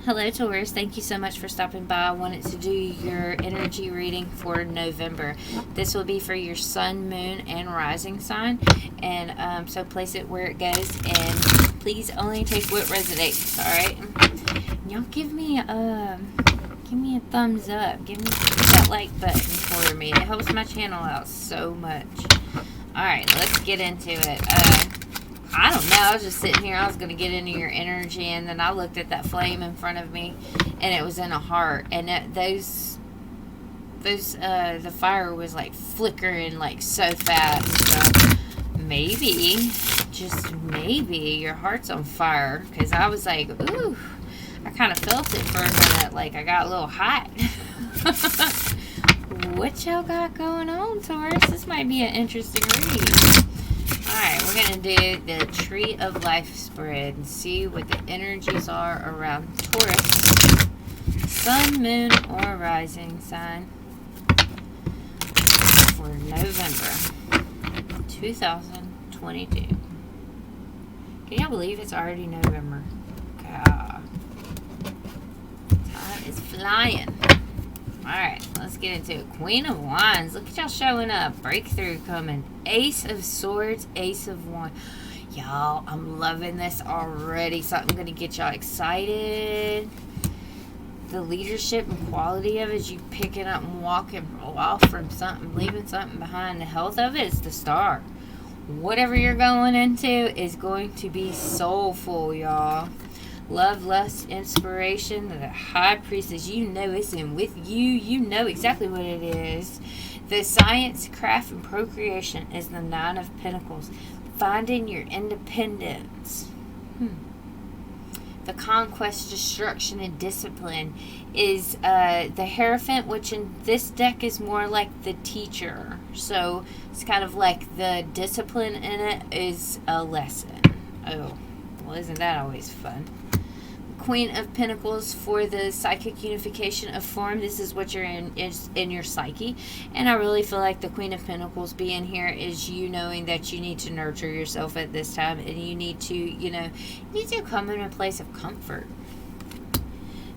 Hello, Taurus. Thank you so much for stopping by. I wanted to do your energy reading for November. This will be for your sun, moon, and rising sign. And so place it where it goes. And please only take what resonates, all right? Y'all give me a thumbs up. Hit that like button for me. It helps my channel out so much. All right, let's get into it. I don't know. I was just sitting here. I was going to get into your energy, and then I looked at that flame in front of me, and it was in a heart. And the fire was like flickering like so fast. So maybe, just maybe, your heart's on fire. Because I was like, ooh, I kind of felt it for a minute. Like I got a little hot. What y'all got going on, Taurus? This might be an interesting read. Alright, we're going to do the Tree of Life spread and see what the energies are around Taurus, Sun, Moon, or Rising sign for November 2022. Can y'all believe it's already November? God. Time is flying. Alright, let's get into it. Queen of Wands. Look at y'all showing up. Breakthrough coming. Ace of Swords, Ace of Wands. Y'all, I'm loving this already. Something going to get y'all excited. The leadership and quality of it is you picking up and walking off from something, leaving something behind. The health of it is the Star. Whatever you're going into is going to be soulful, y'all. Love, lust, inspiration, the High Priestess, you know it's in with you. You know exactly what it is. The science, craft, and procreation is the Nine of Pentacles. Finding your independence. The conquest, destruction, and discipline is the Hierophant, which in this deck is more like the teacher. So it's kind of like the discipline in it is a lesson. Oh, well, isn't that always fun? Queen of Pentacles for the psychic unification of form. This is what you're in, is in your psyche. And I really feel like the Queen of Pentacles being here is you knowing that you need to nurture yourself at this time. And you need to, you need to come in a place of comfort.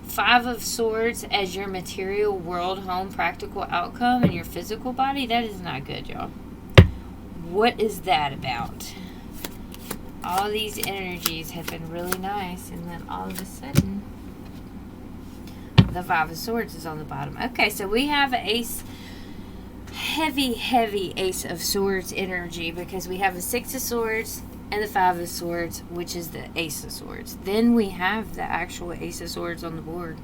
Five of Swords as your material world, home, practical outcome, and your physical body. That is not good, y'all. What is that about? All these energies have been really nice, and then all of a sudden, the Five of Swords is on the bottom. Okay, so we have Ace, heavy Ace of Swords energy, because we have the Six of Swords and the Five of Swords, which is the Ace of Swords. Then we have the actual Ace of Swords on the board.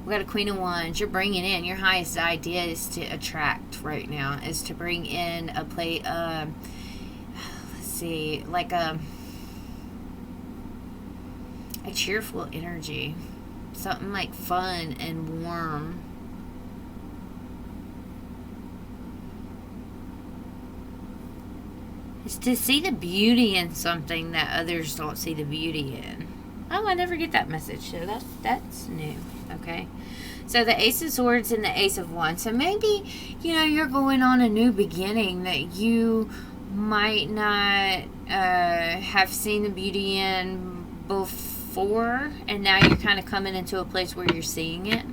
We got a Queen of Wands. You're bringing in, your highest idea is to attract right now, is to bring in a play, let's see, like a cheerful energy, something like fun and warm. It's to see the beauty in something that others don't see the beauty in. Oh, I never get that message, so that's new. Okay, so the Ace of Swords and the Ace of Wands. So maybe you're going on a new beginning that you might not have seen the beauty in before, and now you're kind of coming into a place where you're seeing it.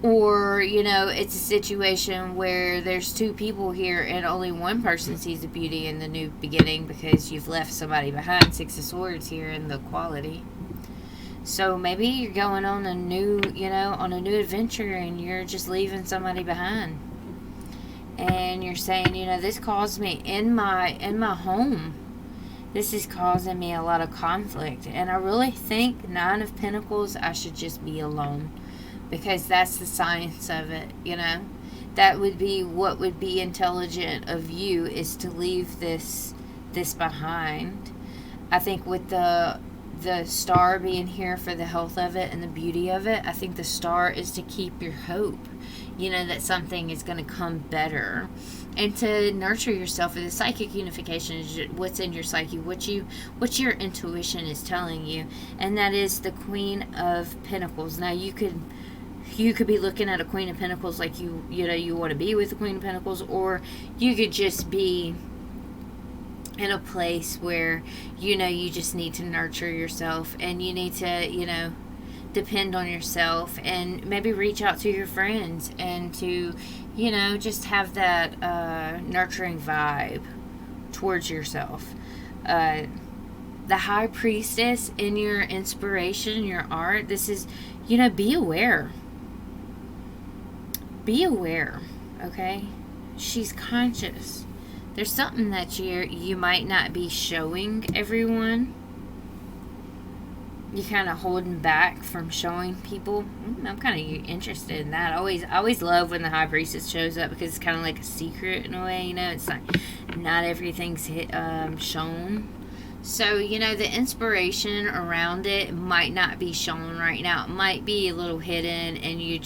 Or, it's a situation where there's two people here and only one person sees the beauty in the new beginning because you've left somebody behind. Six of Swords here in the quality. So maybe you're going on a new, on a new adventure, and you're just leaving somebody behind. And you're saying, this caused me in my home. This is causing me a lot of conflict. And I really think Nine of Pentacles, I should just be alone. Because that's the science of it, That would be what would be intelligent of you, is to leave this behind. I think with the Star being here for the health of it and the beauty of it, I think the Star is to keep your hope. That something is going to come better. And to nurture yourself. The psychic unification is what's in your psyche, what your intuition is telling you. And that is the Queen of Pentacles. Now you could be looking at a Queen of Pentacles like you want to be with the Queen of Pentacles, or you could just be in a place where you just need to nurture yourself, and you need to depend on yourself, and maybe reach out to your friends, and to, just have that nurturing vibe towards yourself. The high priestess in your inspiration, your art, this is, be aware. Be aware, okay? She's conscious. There's something that you might not be showing everyone. You're kind of holding back from showing people. I'm kind of interested in that. I always love when the high priestess shows up, because it's kind of like a secret in a way. It's not everything's shown. So, the inspiration around it might not be shown right now. It might be a little hidden, and you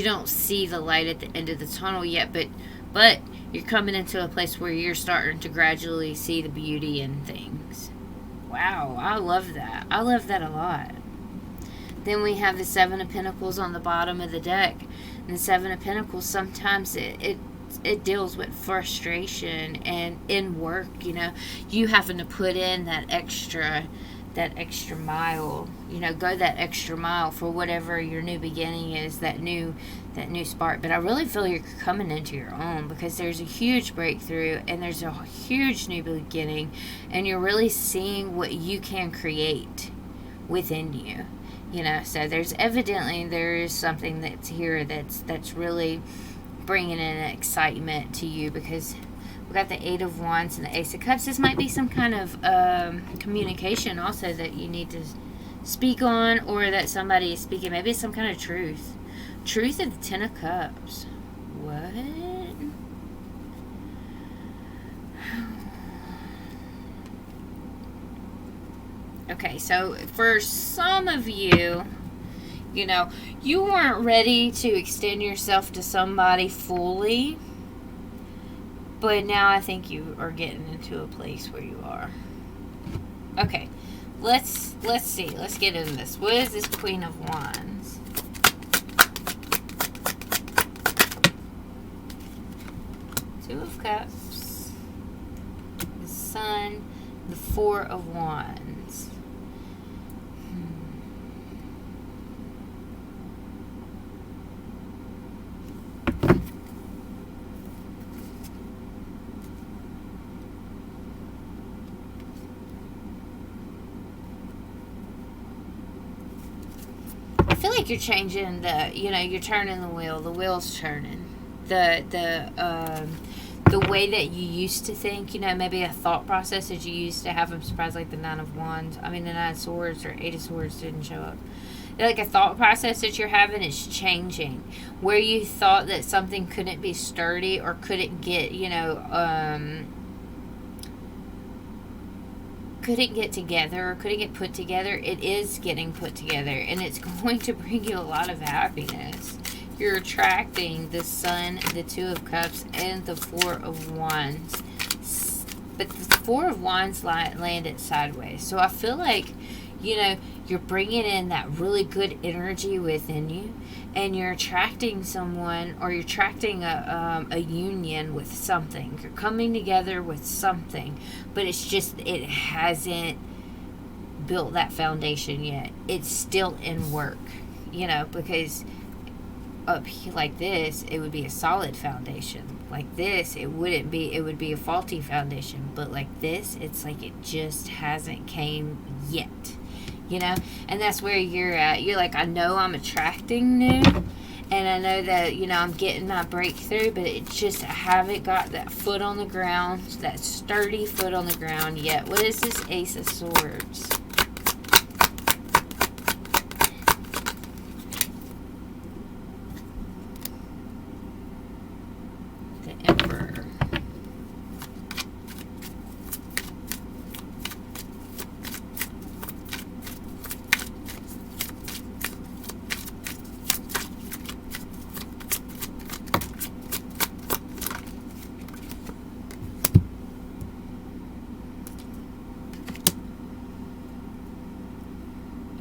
don't see the light at the end of the tunnel yet, but you're coming into a place where you're starting to gradually see the beauty in things. Wow, I love that. I love that a lot. Then we have the Seven of Pentacles on the bottom of the deck. And the Seven of Pentacles, sometimes it deals with frustration, and in work, you having to put in that extra mile, go that extra mile for whatever your new beginning is, that new spark. But I really feel you're coming into your own, because there's a huge breakthrough, and there's a huge new beginning, and you're really seeing what you can create within you. So there's something that's here that's really bringing in excitement to you, because we got the Eight of Wands and the Ace of Cups. This might be some kind of communication also that you need to speak on, or that somebody is speaking. Maybe it's some kind of truth. Truth of the Ten of Cups. What? Okay, so for some of you, you weren't ready to extend yourself to somebody fully, but now I think you are getting into a place where you are. Okay, let's see. Let's get into this. What is this Queen of Wands? Two of Cups, the Sun, the Four of Wands. I feel like you're changing you're turning the wheel. The wheel's turning. The way that you used to think, maybe a thought process that you used to have. I'm surprised, like the Nine of Wands. the Nine of Swords or Eight of Swords didn't show up. Like a thought process that you're having is changing. Where you thought that something couldn't be sturdy or couldn't get, couldn't get together or couldn't get put together, it is getting put together, and it's going to bring you a lot of happiness. You're attracting the Sun, the Two of Cups, and the Four of Wands. But the Four of Wands landed sideways. So I feel like, you're bringing in that really good energy within you, and you're attracting someone, or you're attracting a union with something. You're coming together with something, but it's just, it hasn't built that foundation yet. It's still in work, because up here like this, it would be a solid foundation. Like this, it wouldn't be. It would be a faulty foundation. But like this, it's like it just hasn't came yet. And that's where you're at. You're like, I know I'm attracting new, and I know that, I'm getting my breakthrough, but it just, I haven't got that foot on the ground, that sturdy foot on the ground yet. What is this Ace of Swords? The Emperor.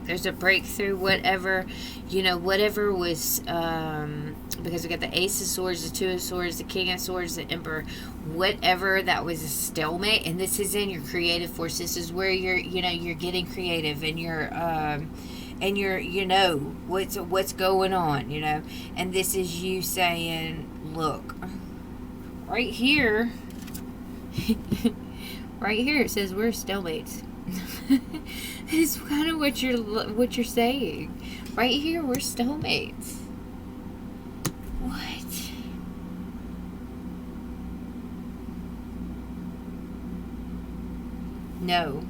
There's a breakthrough, whatever was, because we got the Ace of Swords, the Two of Swords, the King of Swords, the Emperor, whatever that was a stalemate, and this is in your creative force. This is where you're getting creative, and and you know what's going on, and this is you saying, look, right here, right here it says we're stalemates. It's kind of what you're saying. Right here, we're stalemates. What? No.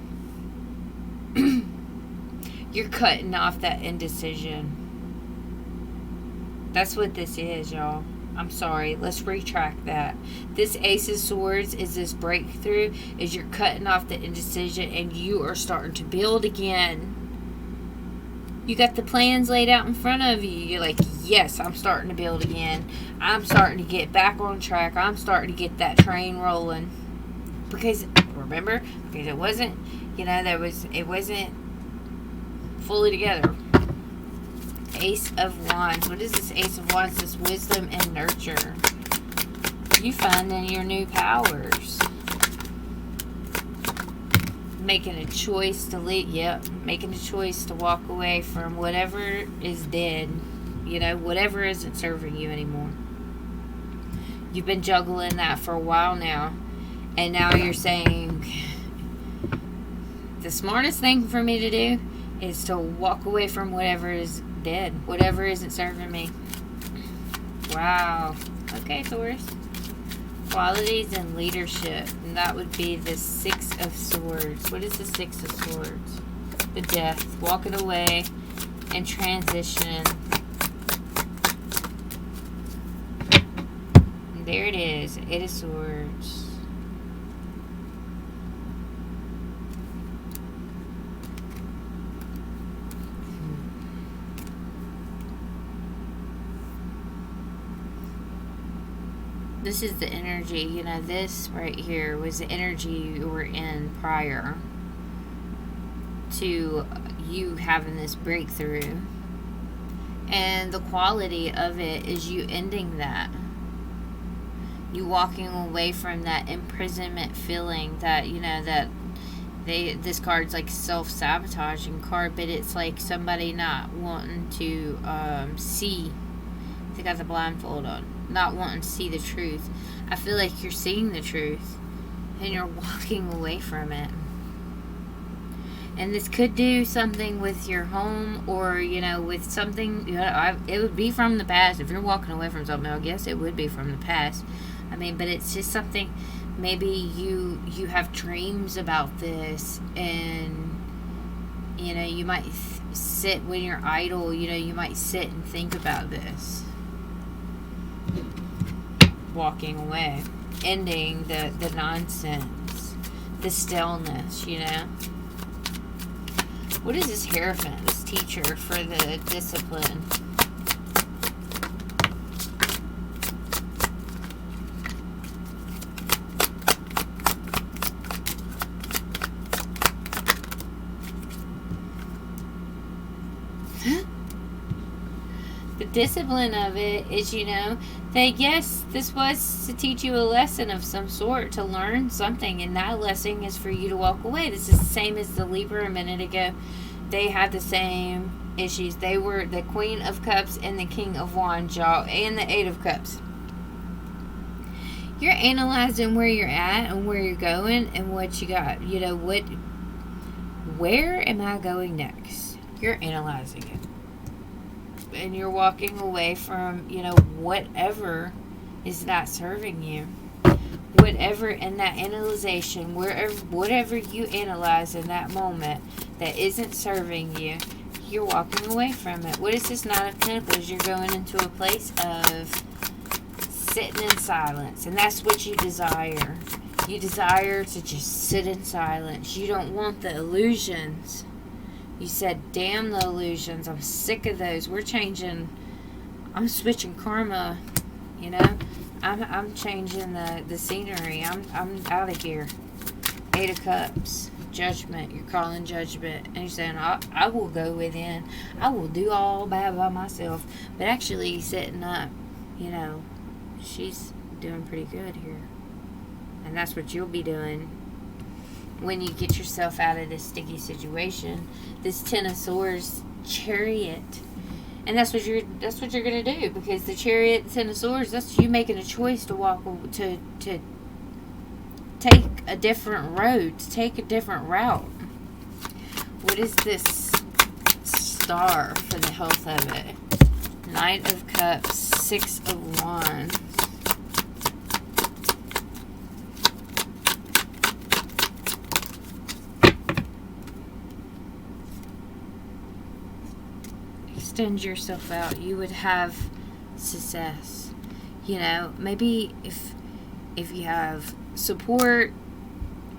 You're cutting off that indecision. That's what this is, y'all. I'm sorry. Let's retract that. This Ace of Swords is this breakthrough, is you're cutting off the indecision and you are starting to build again. You got the plans laid out in front of you. You're like, yes, I'm starting to build again. I'm starting to get back on track. I'm starting to get that train rolling. Because, remember, because it wasn't, it wasn't fully together. Ace of Wands. What is this Ace of Wands? This wisdom and nurture. You finding your new powers. Making a choice to leave. Yep. Making a choice to walk away from whatever is dead. Whatever isn't serving you anymore. You've been juggling that for a while now. And now you're saying, the smartest thing for me to do is to walk away from whatever is dead, whatever isn't serving me. Wow. Okay, Taurus. Qualities and leadership. And that would be the Six of Swords. What is the Six of Swords? The Death. Walking away and transition. And there it is. Eight of Swords. This is the energy, this right here was the energy you were in prior to you having this breakthrough. And the quality of it is you ending that. You walking away from that imprisonment feeling that, that this card's like self-sabotaging card, but it's like somebody not wanting to see. They got the blindfold on. Not wanting to see the truth. I feel like you're seeing the truth and you're walking away from it. And this could do something with your home or, with something, it would be from the past. If you're walking away from something, I guess it would be from the past. But it's just something, maybe you have dreams about this and, you might sit when you're idle, you might sit and think about this. Walking away, ending the nonsense, the stillness, What is this Hierophant, this teacher for the discipline? The discipline of it is, that yes, this was to teach you a lesson of some sort, to learn something, and that lesson is for you to walk away. This is the same as the Libra a minute ago. They had the same issues. They were the Queen of Cups and the King of Wands, y'all, and the Eight of Cups. You're analyzing where you're at and where you're going and what you got. Where am I going next? You're analyzing it. And you're walking away from, whatever is not serving you. Whatever in that analyzation, whatever you analyze in that moment that isn't serving you, you're walking away from it. What is this Nine of Pentacles? You're going into a place of sitting in silence. And that's what you desire. You desire to just sit in silence. You don't want the illusions. You said, damn the illusions. I'm sick of those. I'm switching karma, I'm changing the scenery. I'm out of here. Eight of Cups. Judgment. You're calling judgment. And you're saying, I will go within. I will do all bad by myself. But actually sitting up, she's doing pretty good here. And that's what you'll be doing when you get yourself out of this sticky situation. This Ten of Swords Chariot. And that's what you're gonna do, because the Chariot and Ten of Swords, that's you making a choice to walk to take a different road, to take a different route. What is this Star for the health of it? Knight of Cups, Six of Wands. Extend yourself out. You would have success. You know, maybe if you have support,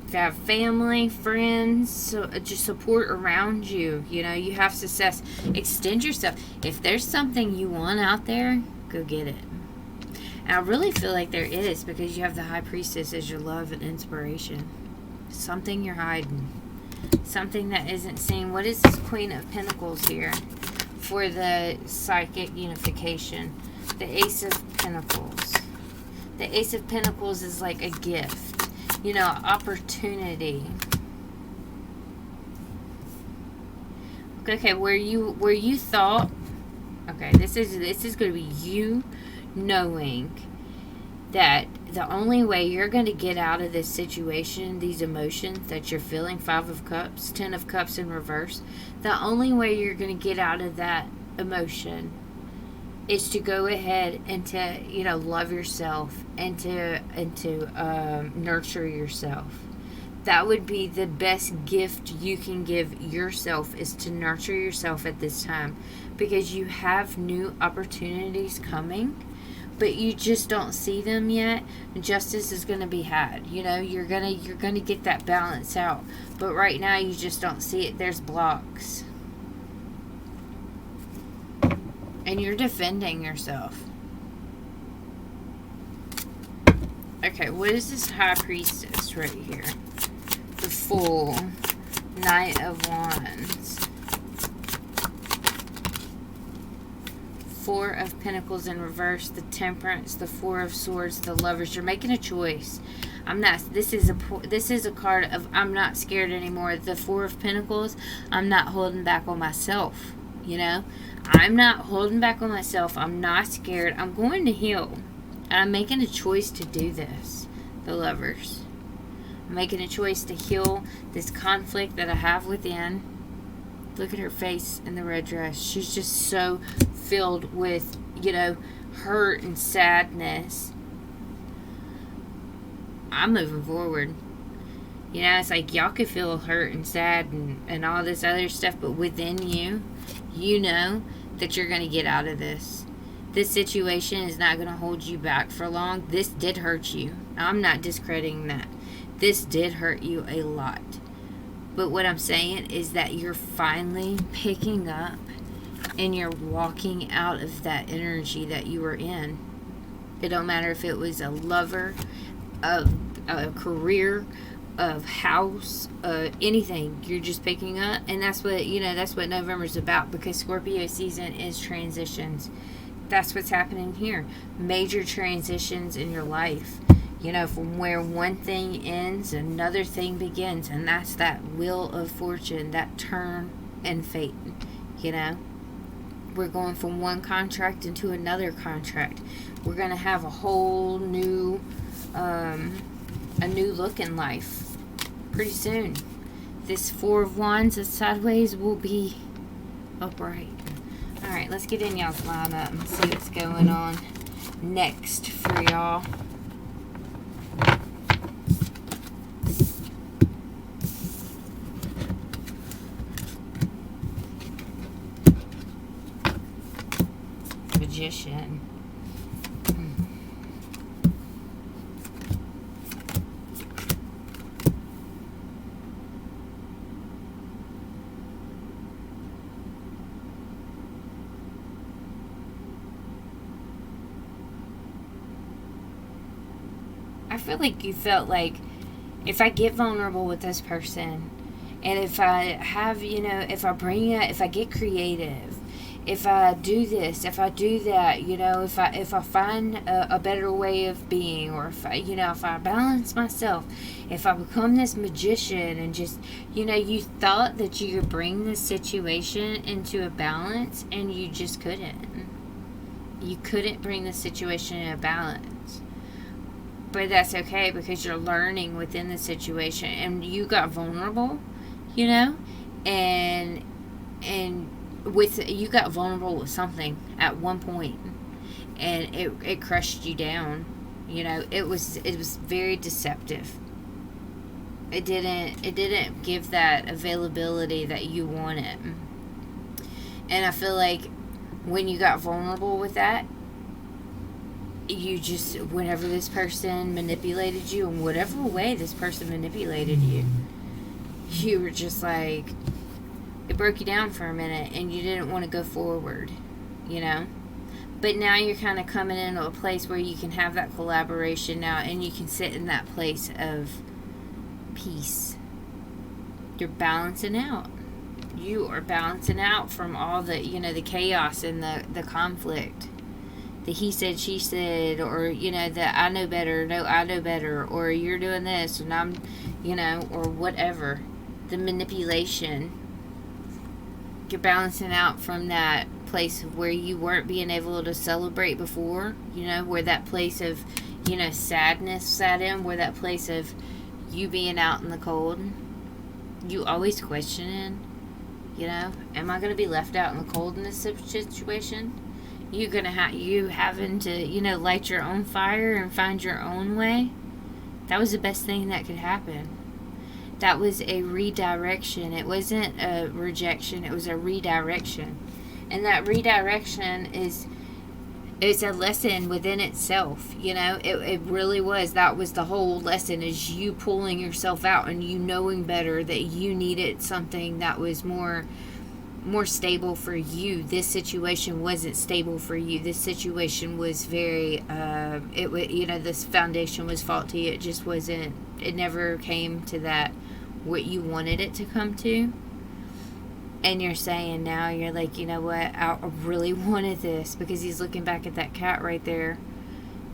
if you have family, friends, so just support around you, you know, you have success. Extend yourself. If there's something you want out there, go get it. And I really feel like there is, because you have the High Priestess as your love and inspiration. Something you're hiding. Something that isn't seen. What is this Queen of Pentacles here for the psychic unification? The Ace of Pentacles. The Ace of Pentacles is like a gift. You know, opportunity. Okay, where you thought, okay, this is going to be you knowing that the only way you're going to get out of this situation, these emotions that you're feeling, Five of Cups, Ten of Cups in reverse, the only way you're going to get out of that emotion is to go ahead and to, you know, love yourself and to nurture yourself. That would be the best gift you can give yourself, is to nurture yourself at this time, because you have new opportunities coming, but you just don't see them yet. Justice is going to be had. You know, you're gonna get that balance out, but right now you just don't see it. There's blocks. And you're defending yourself. Okay, what is this High Priestess right here? The Fool. Knight of Wands. Four of Pentacles in reverse. The Temperance. The Four of Swords. The Lovers. You're making a choice. This is a card of I'm not scared anymore. The Four of Pentacles. I'm not holding back on myself. You know? I'm not holding back on myself. I'm not scared. I'm going to heal. And I'm making a choice to do this. The Lovers. I'm making a choice to heal this conflict that I have within. Look at her face in the red dress. She's just so filled with, you know, hurt and sadness. I'm moving forward. You know, it's like y'all could feel hurt and sad and all this other stuff, but within you, you know that you're going to get out of this. This situation is not going to hold you back for long. This did hurt you. I'm not discrediting that. This did hurt you a lot. But what I'm saying is that you're finally picking up and you're walking out of that energy that you were in. It don't matter if it was a lover, a career, of house, anything. You're just picking up, and that's what, you know, that's what November's about, because Scorpio season is transitions. That's what's happening here. Major transitions in your life. You know, from where one thing ends, another thing begins, and that's that wheel of fortune, that turn and fate. You know, we're going from one contract into another contract. We're going to have a whole new a new look in life pretty soon. This Four of Wands that's sideways will be upright. Alright, let's get in y'all's lineup and see what's going on next for y'all. Magician. I feel like you felt like, if I get vulnerable with this person, and if I have, you know, if I get creative, if I do this, if I do that, if I find a better way of being, or if I balance myself, if I become this magician and just, you thought that you could bring this situation into a balance, and you just couldn't. You couldn't bring the situation in a balance. But that's okay, because you're learning within the situation, and you got vulnerable, and you got vulnerable with something at one point, and it crushed you down. It was very deceptive. It didn't give that availability that you wanted. And I feel like when you got vulnerable with that, you just, whenever this person manipulated you, in whatever way this person manipulated you, you were just like, it broke you down for a minute, and you didn't want to go forward, But now you're kind of coming into a place where you can have that collaboration now, and you can sit in that place of peace. You're balancing out. You are balancing out from all the, the chaos and the conflict. The he said, she said, or, the I know better, no, I know better, or you're doing this, and I'm, or whatever. The manipulation. You're balancing out from that place where you weren't being able to celebrate before, where that place of, sadness sat in, where that place of you being out in the cold. You always questioning, am I going to be left out in the cold in this situation? You having to, light your own fire and find your own way. That was the best thing that could happen. That was a redirection. It wasn't a rejection. It was a redirection. And that redirection it's a lesson within itself. It really was. That was the whole lesson, is you pulling yourself out and you knowing better that you needed something that was more stable for you. This situation wasn't stable for you. This situation was very this foundation was faulty. It just wasn't, it never came to that what you wanted it to come to. And you're saying now, you're like, you know what, I really wanted this, because he's looking back at that cat right there,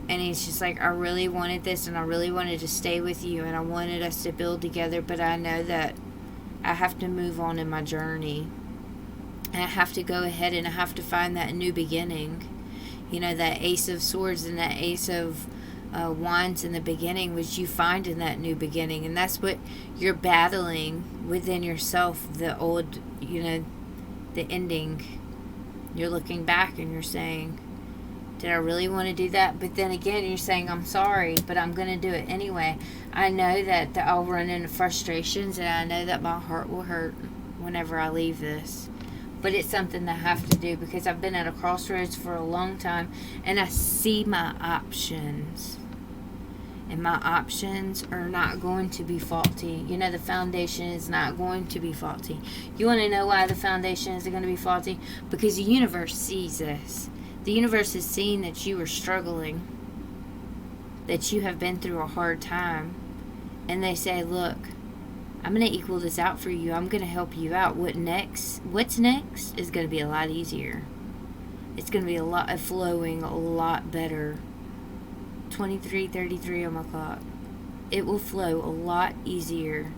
and he's just like, I really wanted this, and I really wanted to stay with you, and I wanted us to build together, but I know that I have to move on in my journey. And I have to go ahead, and I have to find that new beginning. That Ace of Swords and that Ace of Wands in the beginning was you finding that new beginning. And that's what you're battling within yourself, the old, the ending. You're looking back and you're saying, did I really want to do that? But then again, you're saying, I'm sorry, but I'm going to do it anyway. I know that I'll run into frustrations, and I know that my heart will hurt whenever I leave this. But it's something that I have to do, because I've been at a crossroads for a long time, and I see my options. And my options are not going to be faulty. The foundation is not going to be faulty. You want to know why the foundation isn't going to be faulty? Because the universe sees this. The universe has seen that you are struggling, that you have been through a hard time. And they say, look, I'm going to equal this out for you. I'm going to help you out. What's next is going to be a lot easier. It's going to be flowing a lot better. 23:33 on my clock. It will flow a lot easier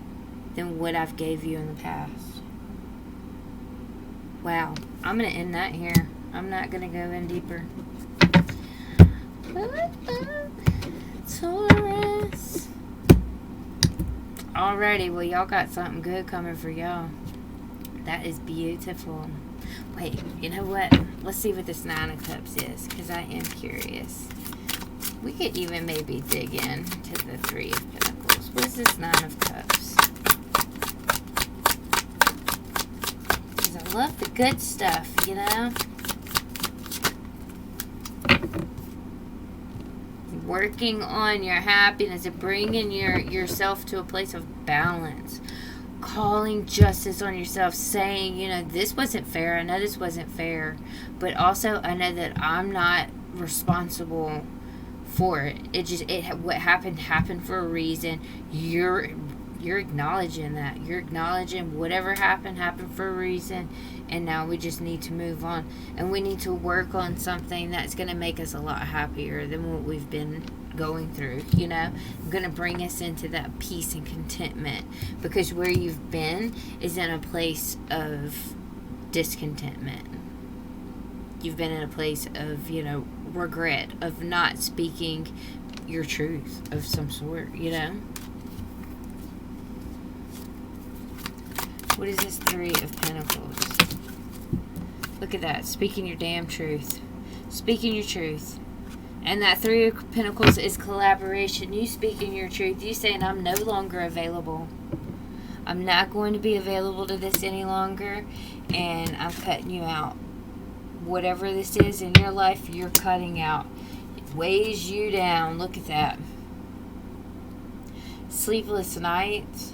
than what I've gave you in the past. Wow. I'm going to end that here. I'm not going to go in deeper. Taurus. Alrighty, well, y'all got something good coming for y'all. That is beautiful. Wait, you know what? Let's see what this Nine of Cups is, because I am curious. We could even maybe dig in to the Three of Pentacles. What is this Nine of Cups? Because I love the good stuff, Working on your happiness and bringing yourself to a place of balance. Calling justice on yourself, saying, this wasn't fair. I know this wasn't fair. But also, I know that I'm not responsible for it. What happened for a reason. You're acknowledging that. You're acknowledging whatever happened for a reason. and now we just need to move on, and we need to work on something that's going to make us a lot happier than what we've been going through, going to bring us into that peace and contentment, because where you've been is in a place of discontentment. You've been in a place of, regret, of not speaking your truth of some sort, What is this Three of Pentacles? Look at that. Speaking your damn truth. Speaking your truth. And that Three of Pentacles is collaboration. You speaking your truth. You saying, I'm no longer available. I'm not going to be available to this any longer. And I'm cutting you out. Whatever this is in your life, you're cutting out. It weighs you down. Look at that. Sleepless nights.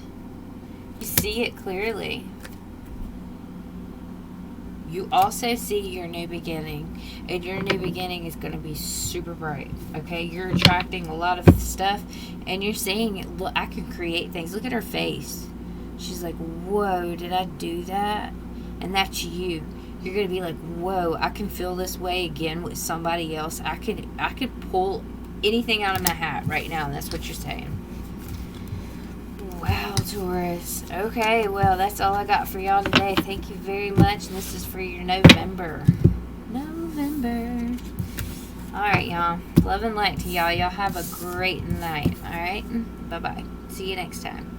You see it clearly. You also see your new beginning. And your new beginning is going to be super bright. Okay? You're attracting a lot of stuff. And you're seeing it. Look, I can create things. Look at her face. She's like, whoa, did I do that? And that's you. You're going to be like, whoa, I can feel this way again with somebody else. I could pull anything out of my hat right now. And that's what you're saying. Wow, Taurus. Okay, well, that's all I got for y'all today. Thank you very much. And this is for your November. All right, y'all. Love and light to y'all. Y'all have a great night. All right? Bye-bye. See you next time.